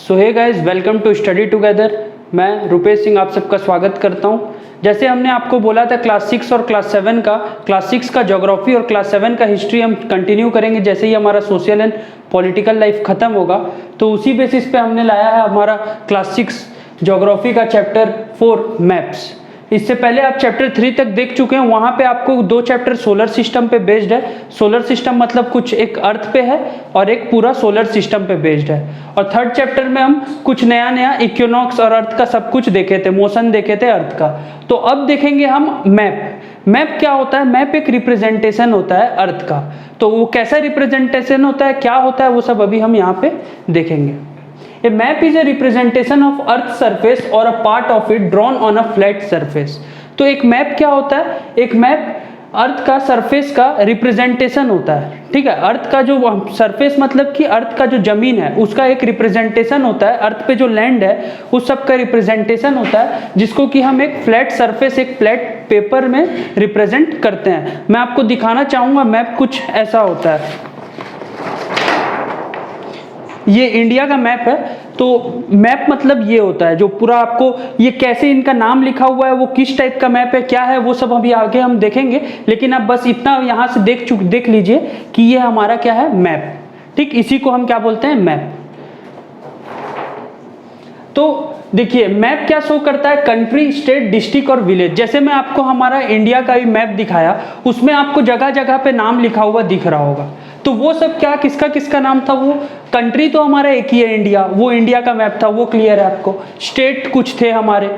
So hey guys, welcome to study together. मैं रुपेश सिंह आप सबका स्वागत करता हूं। जैसे हमने आपको बोला था क्लास 6 और क्लास 6 का ज्योग्राफी और क्लास 7 का हिस्ट्री हम कंटिन्यू करेंगे जैसे ही हमारा सोशल एंड पॉलिटिकल लाइफ खत्म होगा। तो उसी बेसिस पे हमने लाया है हमारा क्लास 6 ज्योग्राफी का चैप्टर 4 मैप्स। इससे पहले आप चैप्टर 3 तक देख चुके हैं। वहाँ पे आपको 2 चैप्टर सोलर सिस्टम पे बेस्ड है। सोलर सिस्टम मतलब कुछ एक अर्थ पे है और एक पूरा सोलर सिस्टम पे बेस्ड है। और थर्ड चैप्टर में हम कुछ नया इक्विनॉक्स और अर्थ का सब कुछ देखे थे, मोशन देखे थे अर्थ का। तो अब देखेंगे हम मैप। मैप क्या होता है? मैप एक रिप्रेजेंटेशन होता है अर्थ का। तो वो कैसा रिप्रेजेंटेशन होता है, क्या होता है, वो सब अभी हम यहाँ पे देखेंगे। A map is a representation of Earth's surface or a part of it drawn on a flat surface। तो एक मैप क्या होता है? एक मैप अर्थ का सरफेस का रिप्रेजेंटेशन होता है। ठीक है, अर्थ का जो सरफेस मतलब कि अर्थ का जो जमीन है उसका एक रिप्रेजेंटेशन होता है। अर्थ पे जो लैंड है उस सब का रिप्रेजेंटेशन होता है, जिसको कि हम एक फ्लैट सरफेस, एक फ्लैट पेपर में रिप्रेजेंट करते हैं। मैं आपको दिखाना चाहूँगा मैप कुछ ऐसा होता है। ये इंडिया का मैप है। तो मैप मतलब ये होता है जो पूरा आपको ये कैसे इनका नाम लिखा हुआ है, वो किस टाइप का मैप है, क्या है, वो सब अभी आगे हम देखेंगे। लेकिन आप बस इतना यहाँ से देख लीजिए कि ये हमारा क्या है, मैप। ठीक, इसी को हम क्या बोलते हैं, मैप। तो देखिए मैप क्या शो करता है? कंट्री, स्टेट, डिस्ट्रिक्ट और विलेज। जैसे मैं आपको हमारा इंडिया का भी मैप दिखाया, उसमें आपको जगह जगह पे नाम लिखा हुआ दिख रहा होगा। तो वो सब क्या किसका किसका नाम था? वो कंट्री तो हमारा एक ही है, इंडिया, वो इंडिया का मैप था, वो क्लियर है आपको। स्टेट कुछ थे हमारे,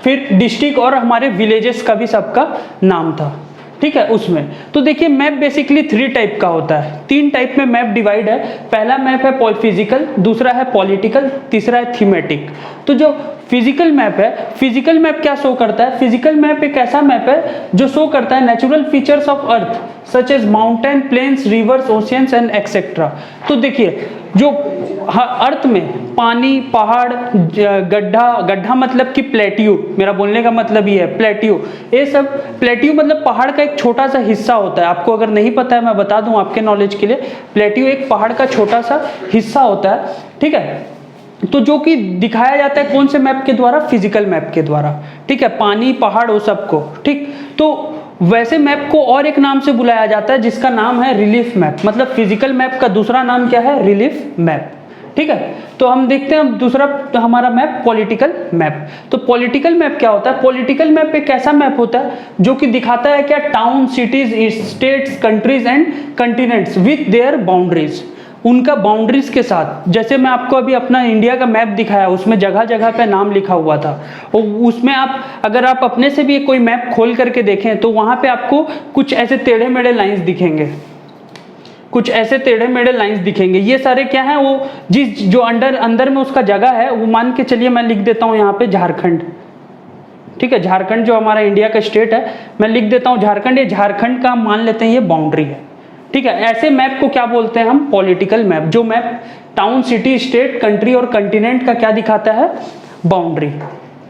फिर डिस्ट्रिक्ट और हमारे विलेजेस का भी सबका नाम था। ठीक है उसमें। तो देखिए मैप बेसिकली 3 टाइप का होता है। 3 टाइप में मैप डिवाइड है। पहला मैप है फिजिकल, दूसरा है पॉलिटिकल, तीसरा है थीमेटिक। तो जो फिजिकल मैप है, फिजिकल मैप क्या शो करता है? फिजिकल मैप एक ऐसा मैप है जो शो करता है natural features of earth such as mountain, plains, rivers, oceans and etcetera. तो देखिए जो अर्थ में पानी, पहाड़, गड्ढा मतलब कि प्लेट्यू, मेरा बोलने का मतलब ये है प्लेट्यू। ये सब प्लेट्यू मतलब पहाड़ का एक छोटा सा हिस्सा होता है। आपको अगर नहीं पता है मैं बता दूं आपके नॉलेज के लिए, प्लेट्यू एक पहाड़ का छोटा सा हिस्सा होता है। ठीक है, तो जो कि दिखाया जाता है कौन से मैप के द्वारा? फिजिकल मैप के द्वारा। ठीक है, पानी, पहाड़, वो सबको। ठीक, तो वैसे मैप को और एक नाम से बुलाया जाता है जिसका नाम है रिलीफ मैप। मतलब फिजिकल मैप का दूसरा नाम क्या है? Relief map. ठीक है, तो हम देखते हैं दूसरा हमारा मैप पॉलिटिकल मैप। तो पॉलिटिकल मैप क्या होता है? पॉलिटिकल मैप एक ऐसा मैप होता है जो कि दिखाता है क्या, town, cities, states, countries and continents with their boundaries, उनका बाउंड्रीज के साथ। जैसे मैं आपको अभी अपना इंडिया का मैप दिखाया, उसमें जगह जगह पे नाम लिखा हुआ था। और उसमें आप अगर आप अपने से भी कोई मैप खोल करके देखें तो वहाँ पे आपको कुछ ऐसे टेढ़े मेढ़े लाइंस दिखेंगे, कुछ ऐसे टेढ़े मेढ़े लाइंस दिखेंगे। ये सारे क्या हैं? वो जो अंदर में उसका जगह है, वो मान के चलिए मैं लिख देता हूँ यहाँ पे झारखंड। ठीक है, झारखंड जो हमारा इंडिया का स्टेट है, मैं लिख देता हूँ झारखंड। ये झारखंड का मान लेते हैं ये बाउंड्री है। ठीक है, ऐसे मैप को क्या बोलते हैं हम? Political map. जो map town, city, state, country और कंटिनेंट का क्या दिखाता है? बाउंड्री।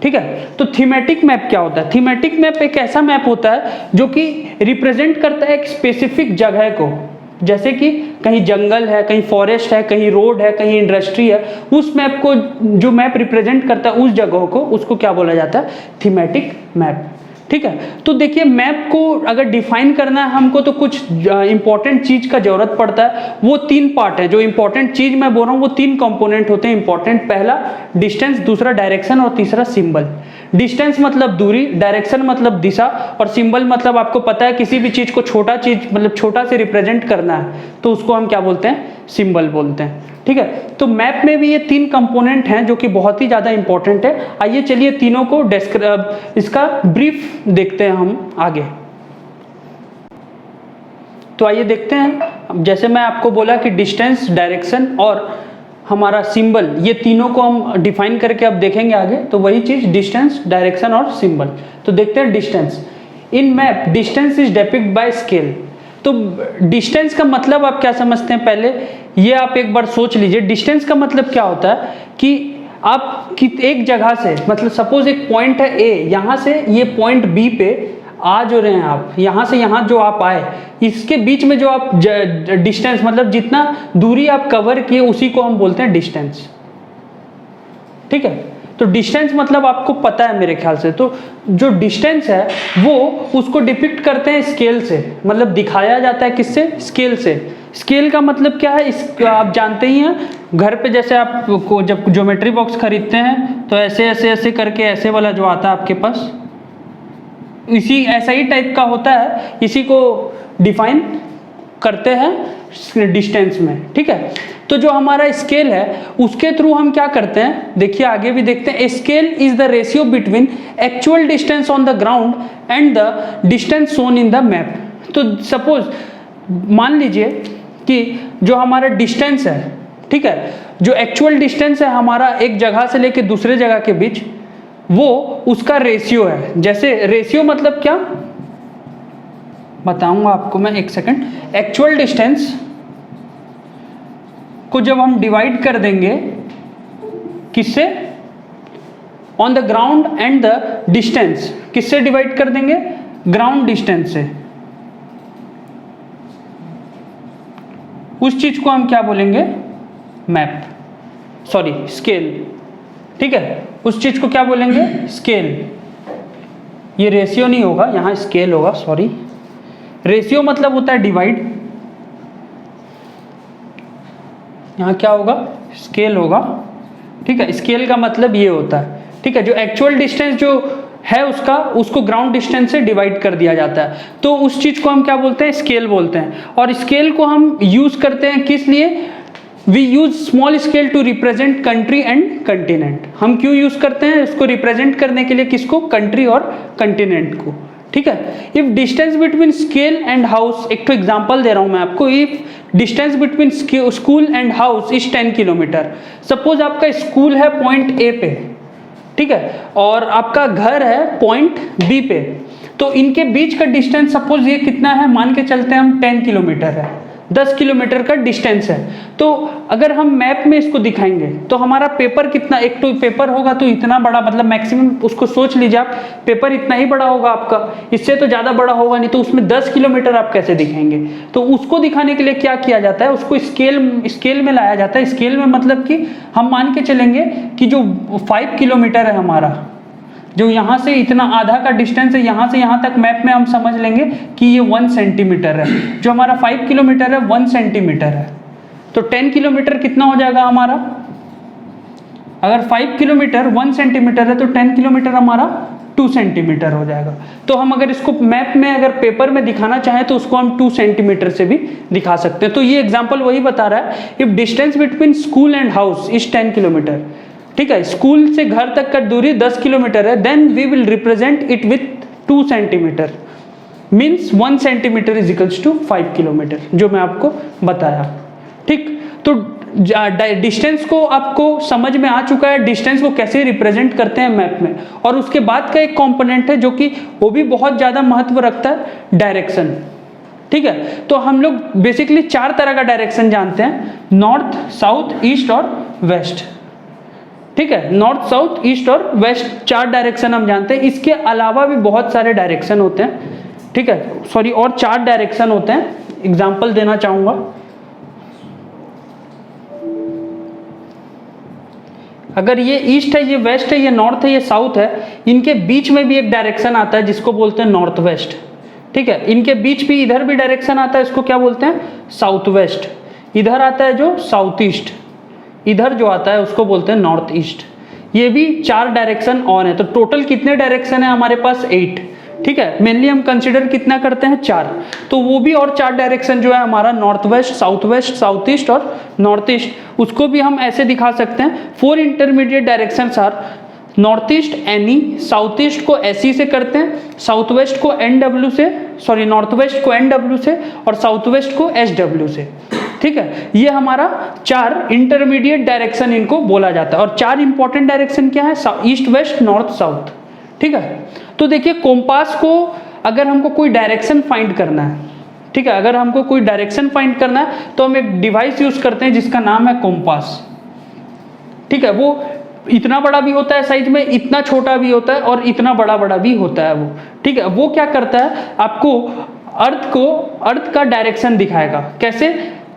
ठीक है, तो थीमेटिक मैप क्या होता है? थीमेटिक मैप एक ऐसा मैप होता है जो कि रिप्रेजेंट करता है एक स्पेसिफिक जगह को। जैसे कि कहीं जंगल है, कहीं फॉरेस्ट है, कहीं रोड है, कहीं इंडस्ट्री है, उस मैप को, जो मैप रिप्रेजेंट करता है उस जगह को, उसको क्या बोला जाता है? Thematic map. ठीक है, तो देखिए मैप को अगर डिफाइन करना है हमको तो कुछ इंपॉर्टेंट चीज का जरूरत पड़ता है। वो 3 पार्ट है। जो इंपॉर्टेंट चीज मैं बोल रहा हूँ वो 3 कंपोनेंट होते हैं इंपॉर्टेंट। पहला डिस्टेंस, दूसरा डायरेक्शन और तीसरा सिंबल। डिस्टेंस मतलब दूरी, डायरेक्शन मतलब दिशा, और सिंबल मतलब आपको पता है किसी भी चीज को छोटा से रिप्रेजेंट करना है तो उसको हम क्या बोलते हैं? सिंबल बोलते हैं। ठीक है, तो मैप में भी ये 3 कंपोनेंट हैं जो कि बहुत ही ज्यादा इंपॉर्टेंट है। आइए चलिए तीनों को इसका ब्रीफ देखते हैं हम आगे। तो आइए देखते हैं। जैसे मैं आपको बोला कि डिस्टेंस, डायरेक्शन और हमारा सिंबल, ये तीनों को हम डिफाइन करके अब देखेंगे आगे। तो वही चीज डिस्टेंस, डायरेक्शन और सिंबल। तो देखते हैं distance. In map distance is depict by scale. तो डिस्टेंस का मतलब आप क्या समझते हैं? पहले ये आप एक बार सोच लीजिए। डिस्टेंस का मतलब क्या होता है कि आप एक जगह से, मतलब सपोज एक पॉइंट है ए, यहाँ से ये पॉइंट बी पे आ जो रहे हैं आप, यहाँ से यहाँ जो आप आए, इसके बीच में जो आप डिस्टेंस, मतलब जितना दूरी आप कवर किए उसी को हम बोलते हैं डिस्टेंस। ठीक है। तो डिस्टेंस मतलब आपको पता है मेरे ख्याल से, तो जो डिस्टेंस है वो उसको डिपिक्ट करते हैं स्केल से, मतलब दिखाया जाता है किससे, स्केल से। स्केल का मतलब क्या है, इस आप जानते ही हैं, घर पे जैसे आप को जब ज्योमेट्री बॉक्स खरीदते हैं तो ऐसे ऐसे ऐसे करके ऐसे वाला जो आता है आपके पास, इसी ऐसा ही टाइप का होता है, इसी को डिफाइन करते हैं डिस्टेंस में, ठीक है। तो जो हमारा स्केल है उसके थ्रू हम क्या करते हैं, देखिए आगे भी देखते हैं। Scale is the ratio between actual distance on the ground and the distance shown in the map. तो सपोज मान लीजिए कि जो हमारा डिस्टेंस है, ठीक है, जो एक्चुअल डिस्टेंस है हमारा एक जगह से लेके दूसरे जगह के बीच, वो उसका रेशियो है। जैसे रेशियो मतलब क्या बताऊंगा आपको मैं, एक सेकंड। एक्चुअल डिस्टेंस को जब हम डिवाइड कर देंगे किससे, on the ground and the distance, किससे डिवाइड कर देंगे, ग्राउंड डिस्टेंस से, उस चीज को हम क्या बोलेंगे, मैप, सॉरी स्केल, ठीक है, उस चीज को क्या बोलेंगे, स्केल। ये रेशियो नहीं होगा, यहां स्केल होगा, सॉरी। रेशियो मतलब होता है डिवाइड, यहाँ क्या होगा, स्केल होगा, ठीक है। स्केल का मतलब ये होता है, ठीक है, जो एक्चुअल डिस्टेंस जो है उसका, उसको ग्राउंड डिस्टेंस से डिवाइड कर दिया जाता है, तो उस चीज को हम क्या बोलते हैं, स्केल बोलते हैं। और स्केल को हम यूज करते हैं किस लिए, we use small scale to represent country and continent. हम क्यों यूज करते हैं इसको रिप्रेजेंट करने के लिए, किसको, कंट्री और कंटिनेंट को, ठीक है। If distance between scale and house, एक तो एग्जांपल दे रहा हूं मैं आपको, if distance between school and house is 10 kilometre. Suppose आपका स्कूल है पॉइंट ए पे, ठीक है, और आपका घर है पॉइंट बी पे, तो इनके बीच का डिस्टेंस सपोज ये कितना है, मान के चलते हैं हम 10 किलोमीटर है, 10 किलोमीटर का डिस्टेंस है। तो अगर हम मैप में इसको दिखाएंगे तो हमारा पेपर कितना, एक तो पेपर होगा तो इतना बड़ा, मतलब मैक्सिमम उसको सोच लीजिए आप, पेपर इतना ही बड़ा होगा आपका, इससे तो ज़्यादा बड़ा होगा नहीं, तो उसमें 10 किलोमीटर आप कैसे दिखाएंगे। तो उसको दिखाने के लिए क्या किया जाता है, उसको स्केल में लाया जाता है। स्केल में मतलब कि हम मान के चलेंगे कि जो 5 किलोमीटर है हमारा, जो यहाँ से इतना आधा का डिस्टेंस है, यहाँ से यहाँ तक मैप में हम समझ लेंगे कि ये 1 सेंटीमीटर है। जो हमारा 5 किलोमीटर है 1 सेंटीमीटर है, तो 10 किलोमीटर कितना हो जाएगा हमारा, अगर 5 किलोमीटर 1 सेंटीमीटर है तो 10 किलोमीटर हमारा 2 सेंटीमीटर हो जाएगा। तो हम अगर इसको मैप में, अगर पेपर में दिखाना चाहें तो उसको हम 2 सेंटीमीटर से भी दिखा सकते हैं। तो ये एग्जाम्पल वही बता रहा है, if distance between school and house is 10 kilometre, ठीक है, स्कूल से घर तक का दूरी 10 किलोमीटर है, then we will represent it with 2 centimetre, means 1 centimetre is equals to 5 kilometre, जो मैं आपको बताया, ठीक। तो डिस्टेंस को आपको समझ में आ चुका है, डिस्टेंस को कैसे रिप्रेजेंट करते हैं मैप में। और उसके बाद का एक कंपोनेंट है जो कि वो भी बहुत ज़्यादा महत्व रखता है, डायरेक्शन, ठीक है। तो हम लोग बेसिकली 4 तरह का डायरेक्शन जानते हैं, नॉर्थ, साउथ, ईस्ट और वेस्ट, ठीक है। नॉर्थ, साउथ, ईस्ट और वेस्ट 4 डायरेक्शन हम जानते हैं। इसके अलावा भी बहुत सारे डायरेक्शन होते हैं, ठीक है, सॉरी, और 4 डायरेक्शन होते हैं। एग्जाम्पल देना चाहूंगा, अगर ये ईस्ट है, ये वेस्ट है, ये नॉर्थ है, ये साउथ है, इनके बीच में भी एक डायरेक्शन आता है जिसको बोलते हैं नॉर्थ वेस्ट, ठीक है। इनके बीच भी इधर भी डायरेक्शन आता है, इसको क्या बोलते हैं, साउथ वेस्ट। इधर आता है जो साउथ ईस्ट, इधर जो आता है उसको बोलते हैं नॉर्थ ईस्ट। ये भी 4 डायरेक्शन और हैं। तो टोटल कितने डायरेक्शन है हमारे पास, 8, ठीक है। मेनली हम कंसिडर कितना करते हैं, 4। तो वो भी और 4 डायरेक्शन जो है हमारा, नॉर्थ वेस्ट, साउथ ईस्ट और नॉर्थ ईस्ट, उसको भी हम ऐसे दिखा सकते हैं। 4 intermediate directions are north east NE, south east को एसई से करते हैं, साउथ वेस्ट को एनडब्ल्यू से, सॉरी नॉर्थ वेस्ट को एनडब्ल्यू से, और साउथ वेस्ट को एसडब्ल्यू से, ठीक है। ये हमारा 4 इंटरमीडिएट डायरेक्शन इनको बोला जाता है। और 4 इंपॉर्टेंट डायरेक्शन क्या है, ईस्ट, वेस्ट, नॉर्थ, साउथ, ठीक है। तो देखिए कंपास को अगर हमको कोई डायरेक्शन फाइंड करना है, ठीक है, अगर हमको कोई डायरेक्शन फाइंड करना है तो हम एक डिवाइस यूज करते हैं जिसका नाम है कंपास, ठीक है। वो इतना बड़ा भी होता है साइज में, इतना छोटा भी होता है और इतना बड़ा बड़ा भी होता है वो, ठीक है। वो क्या करता है, आपको अर्थ का डायरेक्शन दिखाएगा। कैसे,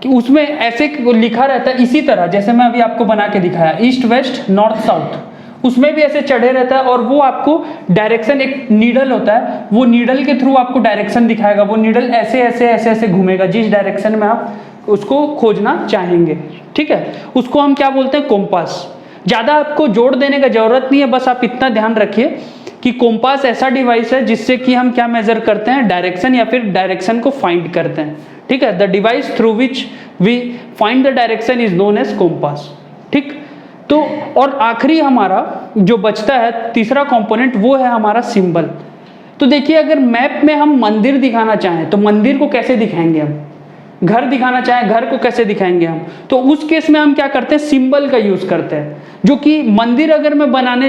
कि उसमें ऐसे लिखा रहता है इसी तरह, जैसे मैं अभी आपको बना के दिखाया ईस्ट वेस्ट नॉर्थ साउथ, उसमें भी ऐसे चढ़े रहता है और वो आपको डायरेक्शन, एक नीडल होता है, वो नीडल के थ्रू आपको डायरेक्शन दिखाएगा। वो नीडल ऐसे ऐसे ऐसे ऐसे घूमेगा जिस डायरेक्शन में आप उसको खोजना चाहेंगे, ठीक है। उसको हम क्या बोलते हैं, कॉम्पास। ज़्यादा आपको जोड़ देने का जरूरत नहीं है, बस आप इतना ध्यान रखिए कि कॉम्पास ऐसा डिवाइस है जिससे कि हम क्या मेजर करते हैं, डायरेक्शन या फिर डायरेक्शन को फाइंड करते हैं, ठीक है। The device through which we find the direction is known as compass, ठीक। तो और आखिरी हमारा जो बचता है तीसरा कंपोनेंट, वो है हमारा सिंबल। तो देखिए, अगर मैप में हम मंदिर दिखाना चाहें तो मंदिर को कैसे दिखाएंगे हम, घर दिखाना चाहें घर को कैसे दिखाएंगे हम, तो उस केस में हम क्या करते हैं, सिंबल का यूज करते हैं। जो कि मंदिर अगर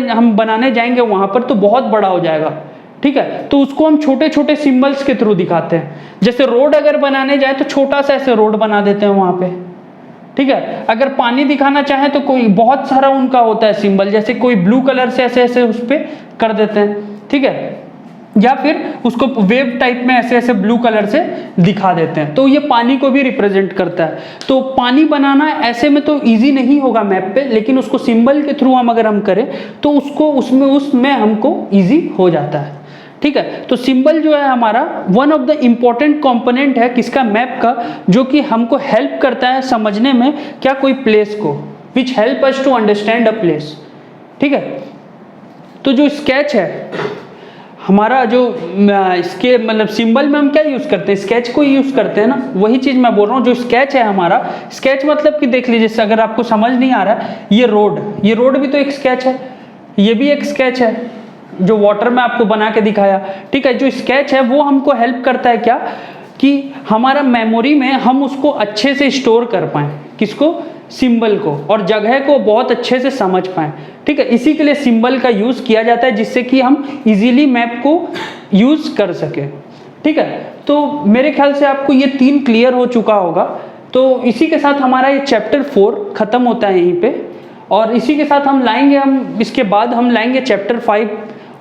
हम बनाने जाएंगे वहां पर तो बहुत बड़ा हो जाएगा, ठीक है। तो उसको हम छोटे छोटे सिंबल्स के थ्रू दिखाते हैं। जैसे रोड अगर बनाने जाए तो छोटा सा ऐसे रोड बना देते हैं वहां पे, ठीक है। अगर पानी दिखाना चाहे तो कोई बहुत सारा उनका होता है सिंबल, जैसे कोई ब्लू कलर से ऐसे ऐसे उस पर कर देते हैं, ठीक है, या फिर उसको वेव टाइप में ऐसे ऐसे ब्लू कलर से दिखा देते हैं। तो ये पानी को भी रिप्रेजेंट करता है। तो पानी बनाना ऐसे में तो इजी नहीं होगा मैप पे, लेकिन उसको सिंबल के थ्रू हम अगर हम करें तो उसको उसमें हमको इजी हो जाता है, ठीक है। तो सिंबल जो है हमारा one of the important component है किसका, मैप का, जो कि हमको हेल्प करता है समझने में क्या, कोई प्लेस को, which help us to understand a place, ठीक है। तो जो स्केच है हमारा, जो इसके मतलब सिंबल में हम क्या यूज करते हैं, स्केच को यूज करते हैं ना, वही चीज मैं बोल रहा हूँ। जो स्केच है हमारा, स्केच मतलब कि देख लीजिए, अगर आपको समझ नहीं आ रहा है, ये रोड भी तो एक स्केच है, ये भी एक स्केच है जो वाटर में आपको बना के दिखाया, ठीक है। जो स्केच है वो हमको हेल्प करता है क्या, कि हमारा मेमोरी में हम उसको अच्छे से स्टोर कर पाएं, किसको, सिंबल को, और जगह को बहुत अच्छे से समझ पाएं, ठीक है। इसी के लिए सिंबल का यूज किया जाता है, जिससे कि हम इजीली मैप को यूज कर सके, ठीक है। तो मेरे ख्याल से आपको ये 3 क्लियर हो चुका होगा। तो इसी के साथ हमारा ये चैप्टर 4 खत्म होता है यहीं पे, और इसी के साथ हम इसके बाद हम लाएंगे चैप्टर 5,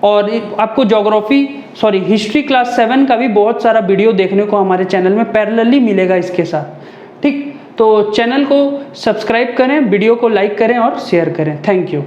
और आपको हिस्ट्री क्लास 7 का भी बहुत सारा वीडियो देखने को हमारे चैनल में पैरेलली मिलेगा इसके साथ, ठीक। तो चैनल को सब्सक्राइब करें, वीडियो को लाइक करें और शेयर करें। Thank you.